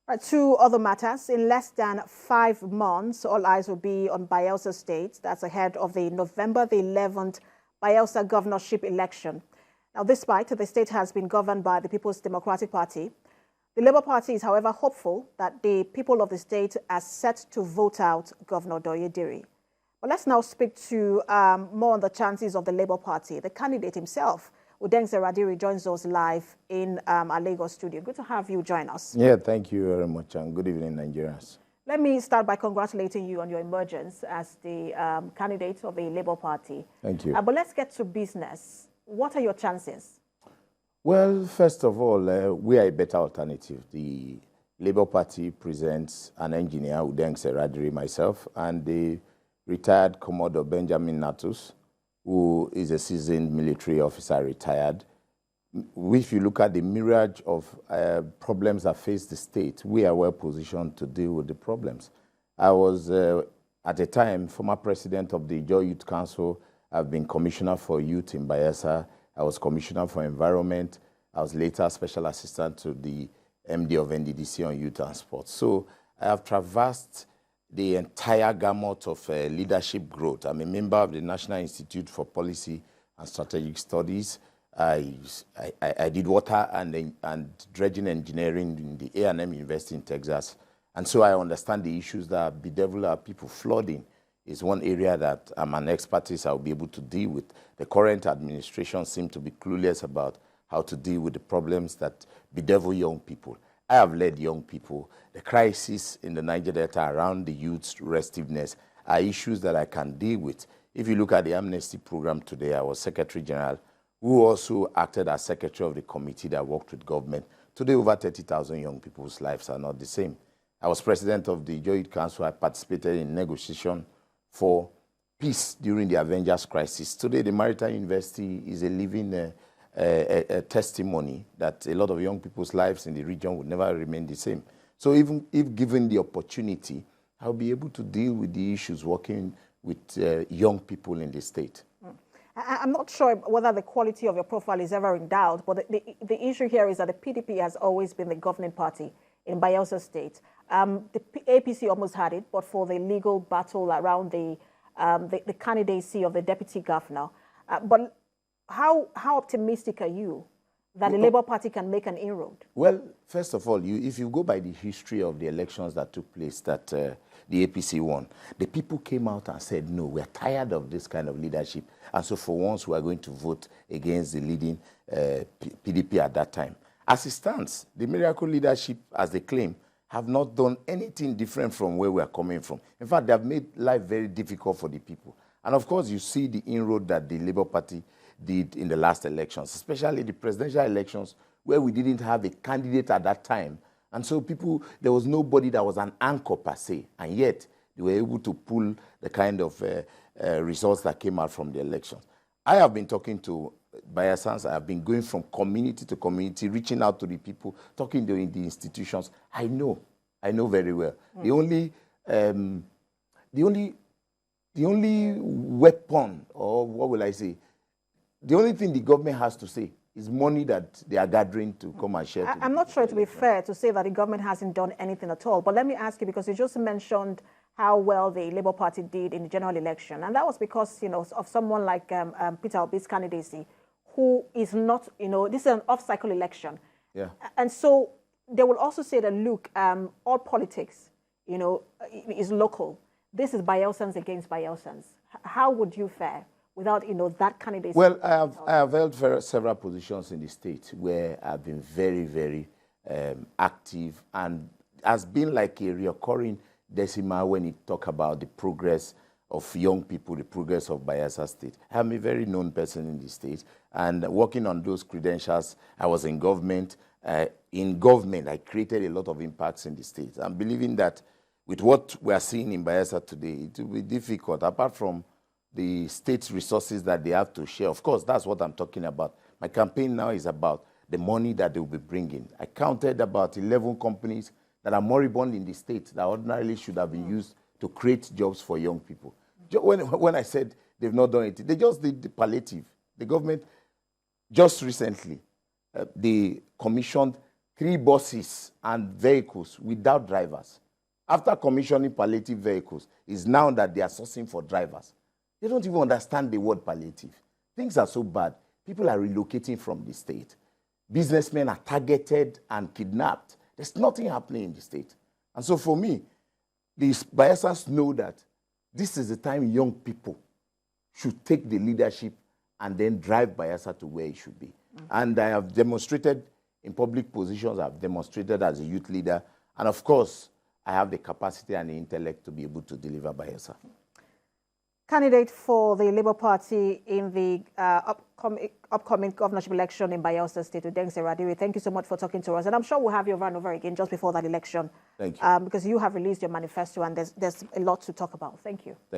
Right, two other matters. In less than 5 months, all eyes will be on Bayelsa State. That's ahead of the November the 11th Bayelsa Governorship Election. Now, despite the state has been governed by the People's Democratic Party, the Labour Party is, however, hopeful that the people of the state are set to vote out Governor Duoye Diri. But let's now speak to more on the chances of the Labour Party. The candidate himself, Inroad, joins us live in our Lagos studio. Good to have you join us. Yeah, thank you very much, and good evening, Nigerians. Let me start by congratulating you on your emergence as the candidate of the Labour Party. Thank you. But let's get to business. What are your chances? Well, first of all, we are a better alternative. The Labour Party presents an engineer, Inroad Diri, myself, and the retired Commodore Benjamin Natus, who is a seasoned military officer, retired. If you look at the myriad of problems that face the state, we are well positioned to deal with the problems. I was, at the time, former president of the Joy Youth Council. I've been commissioner for youth in Bayelsa. I was commissioner for environment. I was later special assistant to the MD of NDDC on youth and sports. So I have traversed the entire gamut of leadership growth. I'm a member of the National Institute for Policy and Strategic Studies. I did water and dredging engineering in the A&M University in Texas. And so I understand the issues that bedevil our people. Flooding is one area that I'm an expertise I'll be able to deal with. The current administration seems to be clueless about how to deal with the problems that bedevil young people. I have led young people. The crisis in the Niger Delta around the youth's restiveness are issues that I can deal with. If you look at the amnesty program today, I was Secretary General, who also acted as Secretary of the committee that worked with government. Today, over 30,000 young people's lives are not the same. I was President of the Joy Youth Council. I participated in negotiation for peace during the Avengers crisis. Today, the Maritime University is a living a testimony that a lot of young people's lives in the region would never remain the same. So even if given the opportunity, I'll be able to deal with the issues working with young people in the state. I'm not sure whether the quality of your profile is ever in doubt, but the issue here is that the PDP has always been the governing party in Bayelsa State. The APC almost had it, but for the legal battle around the candidacy of the deputy governor. But how optimistic are you that the Labour Party can make an inroad? Well, first of all, if you go by the history of the elections that took place that the APC won, the people came out and said, no, we're tired of this kind of leadership. And so for once, we are going to vote against the leading PDP at that time. As it stands, the miracle leadership, as they claim, have not done anything different from where we are coming from. In fact, they have made life very difficult for the people. And of course, you see the inroad that the Labour Party did in the last elections, especially the presidential elections, where we didn't have a candidate at that time. And so there was nobody that was an anchor per se, and yet they were able to pull the kind of results that came out from the elections. I have been talking to Bayelsans. I have been going from community to community, reaching out to the people, talking to the institutions. I know very well. The only weapon, or what will I say, the only thing the government has to say is money that they are gathering to come and share. I'm not sure it would be fair to say that the government hasn't done anything at all. But let me ask you, because you just mentioned how well the Labour Party did in the general election. And that was because, of someone like Peter Obi's candidacy, who is not, this is an off-cycle election. Yeah. And so they will also say that, look, all politics, is local. This is Bayelsans against Bayelsans. How would you fare without, that candidacy? Well, I have held several positions in the state where I've been very, very active, and has been like a recurring decimal when you talk about the progress of young people, the progress of Bayelsa State. I'm a very known person in the state, and working on those credentials, I was in government. I created a lot of impacts in the state. I'm believing that with what we are seeing in Bayelsa today, it will be difficult, apart from the state's resources that they have to share. Of course, that's what I'm talking about. My campaign now is about the money that they will be bringing. I counted about 11 companies that are moribund in the state that ordinarily should have been used to create jobs for young people. When I said they've not done it, they just did the palliative. The government just recently, they commissioned 3 buses and vehicles without drivers. After commissioning palliative vehicles, it's now that they are sourcing for drivers. They don't even understand the word palliative. Things are so bad. People are relocating from the state. Businessmen are targeted and kidnapped. There's nothing happening in the state. And so for me, these Bayelsans know that this is the time young people should take the leadership and then drive Bayelsa to where it should be. And I have demonstrated in public positions, I've demonstrated as a youth leader, and of course, I have the capacity and the intellect to be able to deliver Bayelsa. Candidate for the Labour Party in the upcoming governorship election in Bayelsa State, Udengse Diri, thank you so much for talking to us. And I'm sure we'll have you run over again just before that election. Thank you. Because you have released your manifesto and there's a lot to talk about. Thank you.